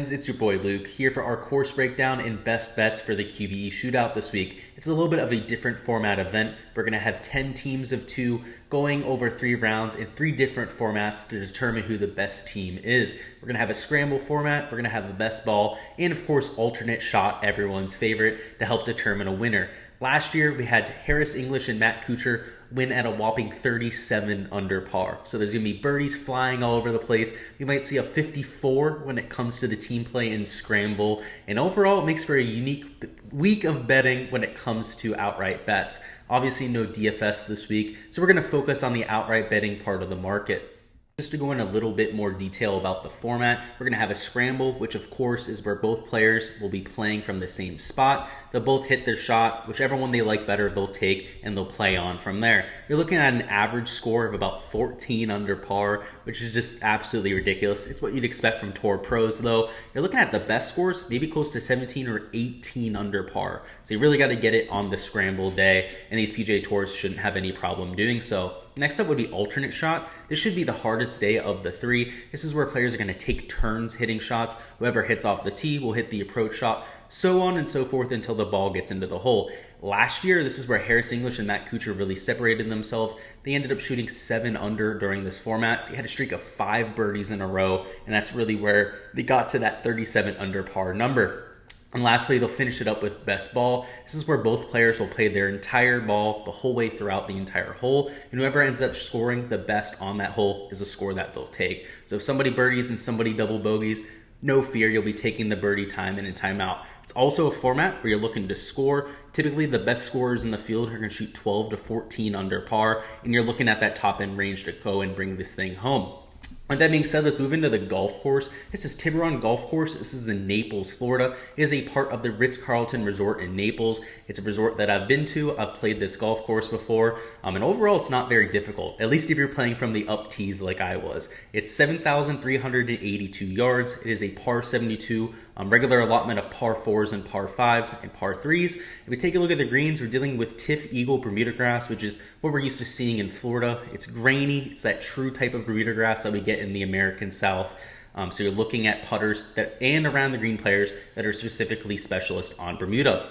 fans, it's your boy Luke here for our course breakdown and best bets for the QBE Shootout this week. It's a little bit of a different format event. We're going to have 10 teams of 2 going over 3 rounds in 3 different formats to determine who the best team is. We're going to have a scramble format, we're going to have the best ball, and of course alternate shot, everyone's favorite, to help determine a winner. Last year we had Harris English and Matt Kuchar win at a whopping 37 under par. So there's going to be birdies flying all over the place. You might see a 54 when it comes to the team play and scramble. And overall, it makes for a unique week of betting when it comes to outright bets. Obviously, no DFS this week, so we're going to focus on the outright betting part of the market. Just to go in a little bit more detail about the format, we're going to have a scramble, which of course is where both players will be playing from the same spot. They'll both hit their shot, whichever one they like better they'll take, and they'll play on from there. You're looking at an average score of about 14 under par, which is just absolutely ridiculous. It's what you'd expect from tour pros though. You're looking at the best scores, maybe close to 17 or 18 under par. So you really got to get it on the scramble day, and these PGA Tours shouldn't have any problem doing so. Next up would be alternate shot. This should be the hardest day of the 3. This is where players are going to take turns hitting shots. Whoever hits off the tee will hit the approach shot, so on and so forth until the ball gets into the hole. Last year, this is where Harris English and Matt Kuchar really separated themselves. They ended up shooting 7 under during this format. They had a streak of 5 birdies in a row, and that's really where they got to that 37 under par number. And lastly, they'll finish it up with best ball. This is where both players will play their entire ball the whole way throughout the entire hole. And whoever ends up scoring the best on that hole is a score that they'll take. So if somebody birdies and somebody double bogeys, no fear, you'll be taking the birdie time in and time out. It's also a format where you're looking to score. Typically, the best scorers in the field are going to shoot 12 to 14 under par. And you're looking at that top end range to go and bring this thing home. With that being said, let's move into the golf course. This is Tiburon Golf Course. This is in Naples, Florida. It is a part of the Ritz-Carlton Resort in Naples. It's a resort that I've been to. I've played this golf course before. And overall, it's not very difficult, at least if you're playing from the up tees like I was. It's 7,382 yards. It is a par 72, regular allotment of par 4s and par 5s and par 3s. If we take a look at the greens, we're dealing with Tiff Eagle Bermuda grass, which is what we're used to seeing in Florida. It's grainy. It's that true type of Bermuda grass that we get in the American South. So you're looking at putters that and around the green players that are specifically specialists on Bermuda.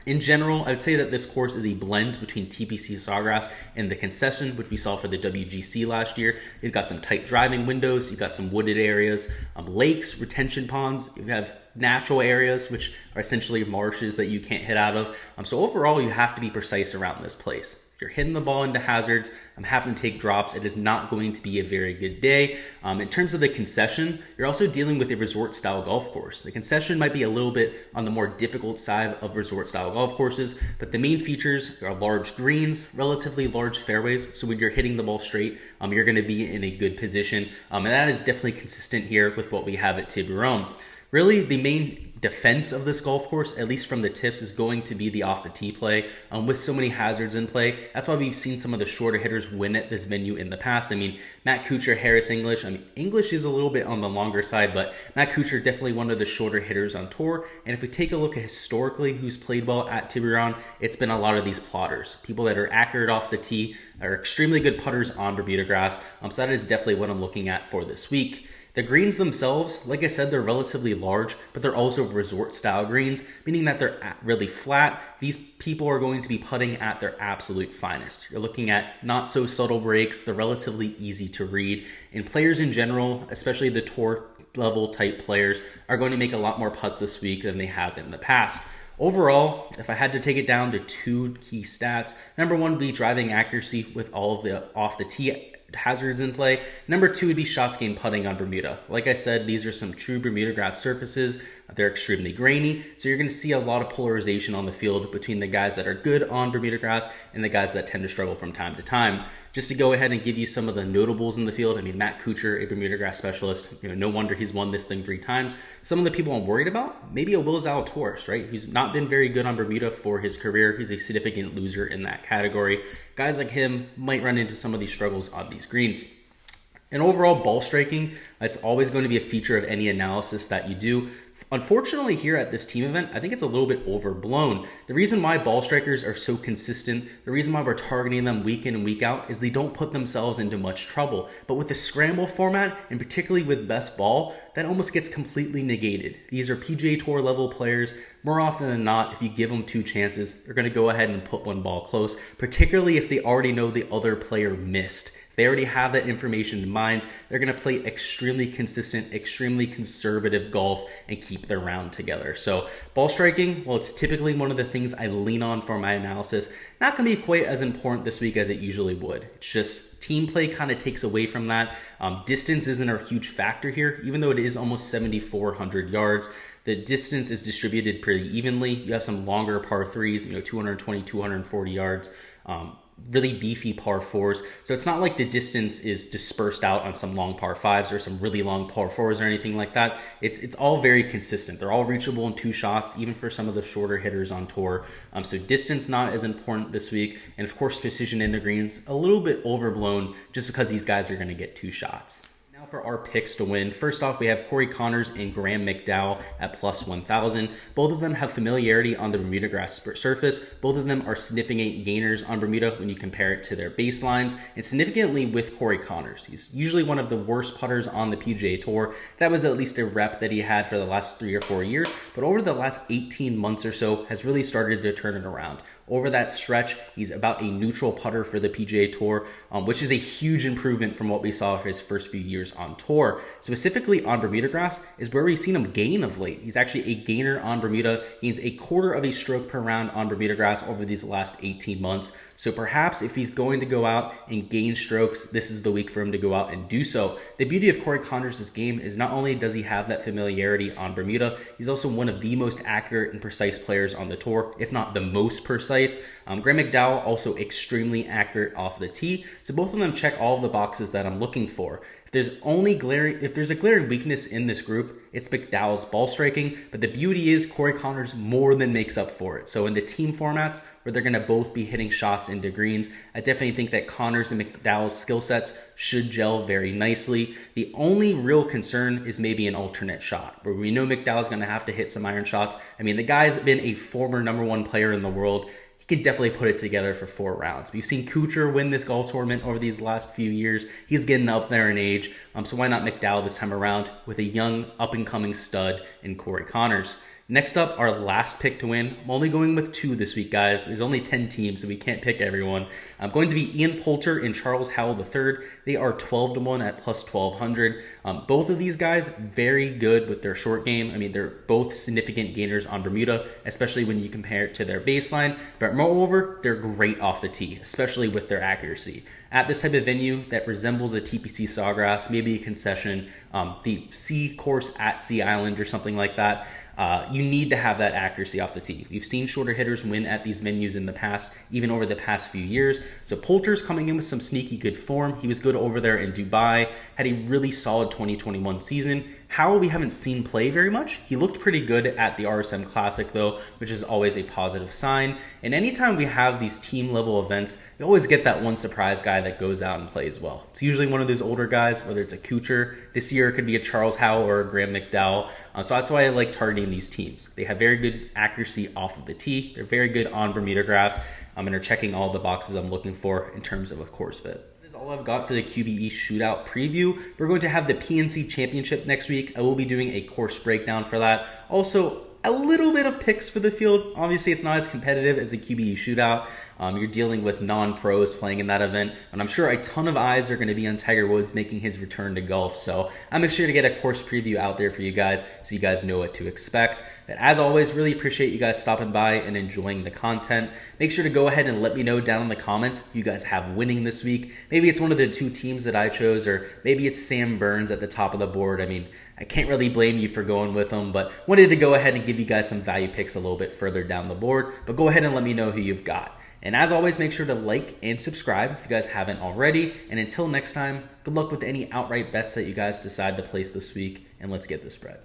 In general, I would say that this course is a blend between TPC Sawgrass and the concession, which we saw for the WGC last year. You've got some tight driving windows, you've got some wooded areas, lakes, retention ponds, you have natural areas, which are essentially marshes that you can't hit out of. So overall, you have to be precise around this place. If you're hitting the ball into hazards, I'm having to take drops, it is not going to be a very good day. In terms of the concession, you're also dealing with a resort style golf course. The concession might be a little bit on the more difficult side of resort style golf courses, but the main features are large greens, relatively large fairways. So when you're hitting the ball straight, you're going to be in a good position. And that is definitely consistent here with what we have at Tiburon. Really, the main defense of this golf course, at least from the tips, is going to be the off the tee play. With so many hazards in play, that's why we've seen some of the shorter hitters win at this venue in the past. I mean, Matt Kuchar, Harris English. English is a little bit on the longer side, but Matt Kuchar definitely one of the shorter hitters on tour. And if we take a look at historically who's played well at Tiburon, it's been a lot of these plotters, people that are accurate off the tee, are extremely good putters on Bermuda grass. So that is definitely what I'm looking at for this week. The greens themselves, like I said, they're relatively large, but they're also resort style greens, meaning that they're really flat. These people are going to be putting at their absolute finest. You're looking at not so subtle breaks. They're relatively easy to read. And players in general, especially the tour level type players, are going to make a lot more putts this week than they have in the past. Overall, if I had to take it down to 2 key stats, number 1 would be driving accuracy with all of the off the tee hazards in play. Number 2 would be shots gained putting on Bermuda. Like I said, these are some true Bermuda grass surfaces. They're extremely grainy, so you're going to see a lot of polarization on the field between the guys that are good on Bermuda grass and the guys that tend to struggle from time to time. Just to go ahead and give you some of the notables in the field, Matt Kuchar, a Bermuda grass specialist, no wonder he's won this thing 3 times. Some of the people I'm worried about, maybe a Will Zalatoris, right? Who's not been very good on Bermuda for his career. He's a significant loser in that category. Guys like him might run into some of these struggles on these greens. And overall, ball striking, it's always going to be a feature of any analysis that you do. Unfortunately, here at this team event, I think it's a little bit overblown. The reason why ball strikers are so consistent, the reason why we're targeting them week in and week out, is they don't put themselves into much trouble. But with the scramble format, and particularly with best ball, that almost gets completely negated. These are PGA Tour level players. More often than not, if you give them 2 chances, they're going to go ahead and put one ball close, particularly if they already know the other player missed. They already have that information in mind. They're going to play extremely consistent, extremely conservative golf and keep their round together. So ball striking, well, it's typically one of the things I lean on for my analysis. Not going to be quite as important this week as it usually would. It's just team play kind of takes away from that. Distance isn't a huge factor here, even though it is almost 7,400 yards. The distance is distributed pretty evenly. You have some longer par 3s, 220, 240 yards. Really beefy par 4s. So it's not like the distance is dispersed out on some long par 5s or some really long par 4s or anything like that. It's all very consistent. They're all reachable in 2 shots, even for some of the shorter hitters on tour. So distance not as important this week. And of course, precision in the greens, a little bit overblown just because these guys are going to get 2 shots. Now for our picks to win. First off, we have Corey Connors and Graham McDowell at plus 1,000. Both of them have familiarity on the Bermuda grass surface. Both of them are significant gainers on Bermuda when you compare it to their baselines, and significantly with Corey Connors. He's usually one of the worst putters on the PGA Tour. That was at least a rep that he had for the last 3 or 4 years, but over the last 18 months or so has really started to turn it around. Over that stretch, he's about a neutral putter for the PGA Tour, which is a huge improvement from what we saw for his first few years on tour. Specifically on Bermuda grass is where we've seen him gain of late. He's actually a gainer on Bermuda, gains a quarter of a stroke per round on Bermuda grass over these last 18 months. So perhaps if he's going to go out and gain strokes, this is the week for him to go out and do so. The beauty of Corey Connors' game is not only does he have that familiarity on Bermuda, he's also one of the most accurate and precise players on the tour, if not the most precise. Graham McDowell also extremely accurate off the tee. So both of them check all of the boxes that I'm looking for. If there's a glaring weakness in this group, it's McDowell's ball striking, but the beauty is Corey Connors more than makes up for it. So in the team formats where they're going to both be hitting shots into greens, I definitely think that Connors and McDowell's skill sets should gel very nicely. The only real concern is maybe an alternate shot, where we know McDowell's going to have to hit some iron shots. I mean, the guy's been a former #1 player in the world. He can definitely put it together for 4 rounds. We've seen Kuchar win this golf tournament over these last few years. He's getting up there in age, so why not McDowell this time around with a young up-and-coming stud in Corey Connors. Next up, our last pick to win. I'm only going with 2 this week, guys. There's only 10 teams, so we can't pick everyone. I'm going to be Ian Poulter and Charles Howell III. They are 12-1 at plus 1,200. Both of these guys, very good with their short game. I mean, they're both significant gainers on Bermuda, especially when you compare it to their baseline. But moreover, they're great off the tee, especially with their accuracy. At this type of venue that resembles a TPC Sawgrass, maybe a concession, the Sea course at Sea Island or something like that, you need to have that accuracy off the tee. We've seen shorter hitters win at these venues in the past, even over the past few years. So Poulter's coming in with some sneaky good form. He was good over there in Dubai, had a really solid 2021 season. Howell we haven't seen play very much. He looked pretty good at the RSM Classic though, which is always a positive sign. And anytime we have these team level events, you always get that one surprise guy that goes out and plays well. It's usually one of those older guys, whether it's a Kuchar. This year it could be a Charles Howell or a Graham McDowell. So that's why I like targeting these teams. They have very good accuracy off of the tee. They're very good on Bermuda grass. And they're checking all the boxes I'm looking for in terms of a course fit. All I've got for the QBE Shootout preview. We're going to have the PNC Championship next week. I will be doing a course breakdown for that. Also, a little bit of picks for the field. Obviously, it's not as competitive as the QBE Shootout. You're dealing with non-pros playing in that event, and I'm sure a ton of eyes are going to be on Tiger Woods making his return to golf. So I'm make sure to get a course preview out there for you guys so you guys know what to expect. But as always, really appreciate you guys stopping by and enjoying the content. Make sure to go ahead and let me know down in the comments who you guys have winning this week. Maybe it's one of the 2 teams that I chose, or maybe it's Sam Burns at the top of the board. I mean, I can't really blame you for going with them, but wanted to go ahead and give you guys some value picks a little bit further down the board. But go ahead and let me know who you've got. And as always, make sure to like and subscribe if you guys haven't already. And until next time, good luck with any outright bets that you guys decide to place this week, and let's get this spread.